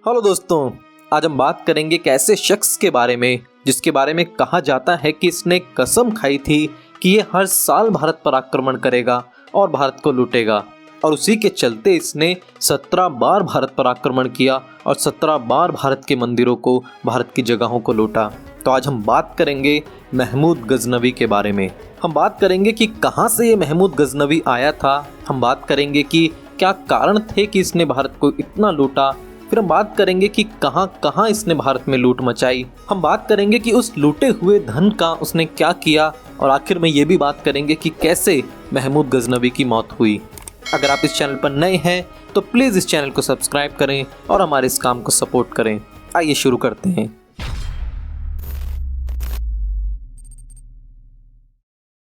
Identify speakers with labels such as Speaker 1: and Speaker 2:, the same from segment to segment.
Speaker 1: Hello दोस्तों, आज हम बात करेंगे एक ऐसे शख्स के बारे में जिसके बारे में कहा जाता है कि इसने कसम खाई थी कि ये हर साल भारत पर आक्रमण करेगा और भारत को लूटेगा, और उसी के चलते इसने 17 बार भारत पर आक्रमण किया और 17 बार भारत के मंदिरों को, भारत की जगहों को लूटा। तो आज हम बात करेंगे महमूद गजनवी के बारे में। हम बात करेंगे कि कहाँ से ये महमूद गजनवी आया था। हम बात करेंगे कि क्या कारण थे कि इसने भारत को इतना लूटा। फिर हम बात करेंगे कि कहाँ कहाँ इसने भारत में लूट मचाई। हम बात करेंगे कि उस लूटे हुए धन का उसने क्या किया, और आखिर में ये भी बात करेंगे कि कैसे महमूद गजनवी की मौत हुई। अगर आप इस चैनल पर नए हैं तो प्लीज़ इस चैनल को सब्सक्राइब करें और हमारे इस काम को सपोर्ट करें। आइए शुरू करते हैं।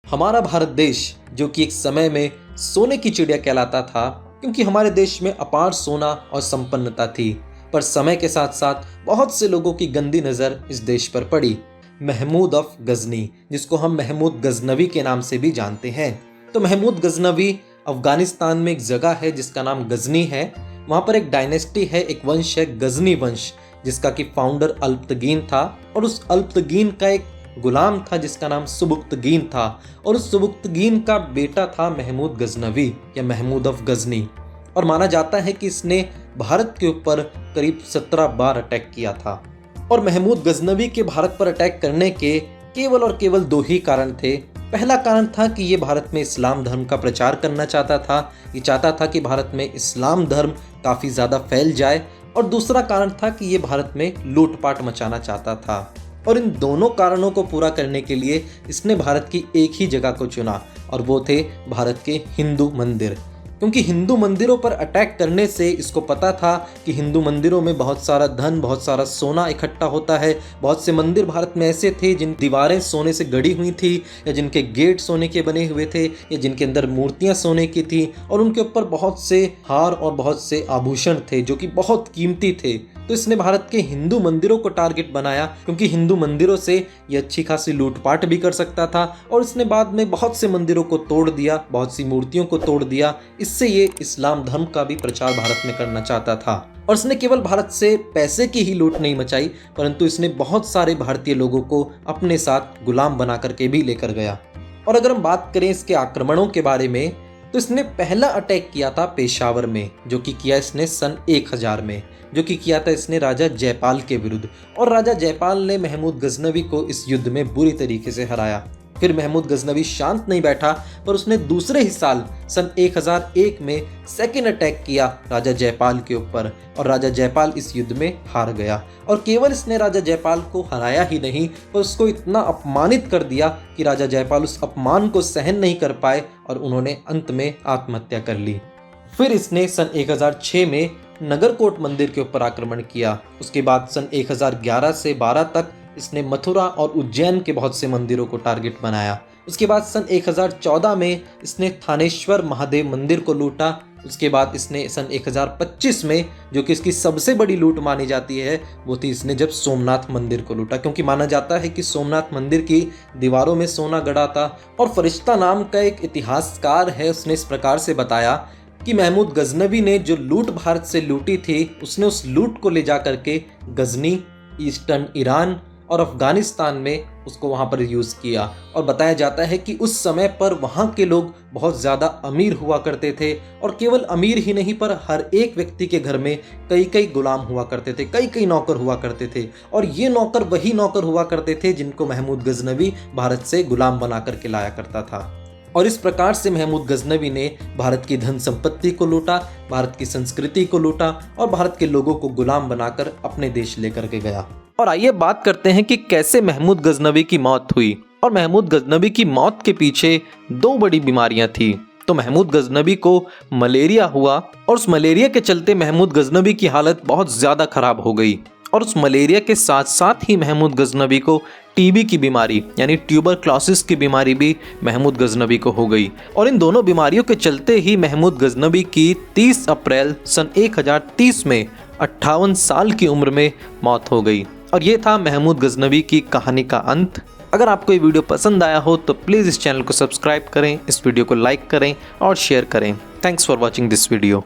Speaker 1: हमारा भारत देश, जो कि एक समय में सोने की चिड़िया कहलाता था, क्योंकि हमारे देश में अपार सोना और संपन्नता थी, पर समय के साथ साथ बहुत से लोगों की गंदी नज़र इस देश पर पड़ी। महमूद ऑफ गजनी, जिसको हम महमूद गजनवी के नाम से भी जानते हैं। तो महमूद गजनवी अफगानिस्तान में एक जगह है जिसका नाम गजनी है। वहाँ पर एक डायनेस्टी है, एक वंश है गजनी वंश, जिसका कि फाउंडर अल्पतगीन था, और उस अल्पतगीन का एक गुलाम था जिसका नाम सुबुक्तगीन था, और उस सुबुक्तगीन का बेटा था महमूद गजनवी या महमूद ऑफ गजनी। और माना जाता है कि इसने भारत के ऊपर करीब 17 बार अटैक किया था। और महमूद गजनवी के भारत पर अटैक करने के केवल और केवल 2 ही कारण थे। पहला कारण था कि ये भारत में इस्लाम धर्म का प्रचार करना चाहता था। ये चाहता था कि भारत में इस्लाम धर्म काफ़ी ज़्यादा फैल जाए। और दूसरा कारण था कि ये भारत में लूटपाट मचाना चाहता था। और इन दोनों कारणों को पूरा करने के लिए इसने भारत की एक ही जगह को चुना, और वो थे भारत के हिंदू मंदिर। क्योंकि हिंदू मंदिरों पर अटैक करने से इसको पता था कि हिंदू मंदिरों में बहुत सारा धन, बहुत सारा सोना इकट्ठा होता है। बहुत से मंदिर भारत में ऐसे थे जिन दीवारें सोने से गढ़ी हुई थी, या जिनके गेट सोने के बने हुए थे, या जिनके अंदर मूर्तियां सोने की थी, और उनके ऊपर बहुत से हार और बहुत से आभूषण थे जो कि बहुत कीमती थे। तो इसने भारत के हिंदू मंदिरों को टारगेट बनाया, क्योंकि हिंदू मंदिरों से ये अच्छी खासी लूटपाट भी कर सकता था। और इसने बाद में बहुत से मंदिरों को तोड़ दिया, बहुत सी मूर्तियों को तोड़ दिया। इससे ये इस्लाम धर्म का भी प्रचार भारत में करना चाहता था। और इसने केवल भारत से पैसे की ही लूट नहीं मचाई, परंतु इसने बहुत सारे भारतीय लोगों को अपने साथ गुलाम बना करके भी लेकर गया। और अगर हम बात करें इसके आक्रमणों के बारे में, तो इसने पहला अटैक किया था पेशावर में, जो कि किया इसने सन 1000 में, जो कि किया था इसने राजा जयपाल के विरुद्ध। और राजा जयपाल ने महमूद गजनवी को इस युद्ध में बुरी तरीके से हराया। फिर महमूद गजनवी शांत नहीं बैठा, पर उसने दूसरे ही साल सन 1001 में सेकेंड अटैक किया राजा जयपाल के ऊपर, और राजा जयपाल इस युद्ध में हार गया। और केवल इसने राजा जयपाल को हराया ही नहीं, पर उसको इतना अपमानित कर दिया कि राजा जयपाल उस अपमान को सहन नहीं कर पाए, और उन्होंने अंत में आत्महत्या कर ली। फिर इसने सन 1006 में नगरकोट मंदिर के ऊपर आक्रमण किया। उसके बाद सन 1011 से 12 तक इसने मथुरा और उज्जैन के बहुत से मंदिरों को टारगेट बनाया। उसके बाद सन 1014 में इसने थानेश्वर महादेव मंदिर को लूटा। उसके बाद इसने सन 1025 में, जो कि इसकी सबसे बड़ी लूट मानी जाती है, वो थी इसने जब सोमनाथ मंदिर को लूटा, क्योंकि माना जाता है कि सोमनाथ मंदिर की दीवारों में सोना गड़ा था। और फरिश्ता नाम का एक इतिहासकार है, उसने इस प्रकार से बताया कि महमूद गजनवी ने जो लूट भारत से लूटी थी, उसने उस लूट को ले जा करके गजनी, ईस्टर्न ईरान और अफगानिस्तान में उसको वहाँ पर यूज़ किया। और बताया जाता है कि उस समय पर वहाँ के लोग बहुत ज़्यादा अमीर हुआ करते थे, और केवल अमीर ही नहीं, पर हर एक व्यक्ति के घर में कई कई गुलाम हुआ करते थे, कई कई नौकर हुआ करते थे। और ये नौकर वही नौकर हुआ करते थे जिनको महमूद गजनवी भारत से गुलाम बना करके लाया करता था। और इस प्रकार से महमूद गजनवी ने भारत की धन संपत्ति को लूटा, भारत की संस्कृति को लूटा, और भारत के लोगों को गुलाम बनाकर अपने देश लेकर के गया। और आइए बात करते हैं कि कैसे महमूद गजनवी की मौत हुई। और महमूद गजनवी की मौत के पीछे 2 बड़ी बीमारियां थी। तो महमूद गजनवी को मलेरिया हुआ, और उस मलेरिया के चलते महमूद गजनवी की हालत बहुत ज़्यादा खराब हो गई। और उस मलेरिया के साथ साथ ही महमूद गजनवी को टीबी की बीमारी यानी ट्यूबरक्लोसिस की बीमारी भी महमूद गजनवी को हो गई। और इन दोनों बीमारियों के चलते ही महमूद गजनवी की 30 अप्रैल सन 1030 में 58 साल की उम्र में मौत हो गई। और ये था महमूद गजनवी की कहानी का अंत। अगर आपको ये वीडियो पसंद आया हो तो प्लीज़ इस चैनल को सब्सक्राइब करें, इस वीडियो को लाइक करें और शेयर करें। Thanks for watching this video.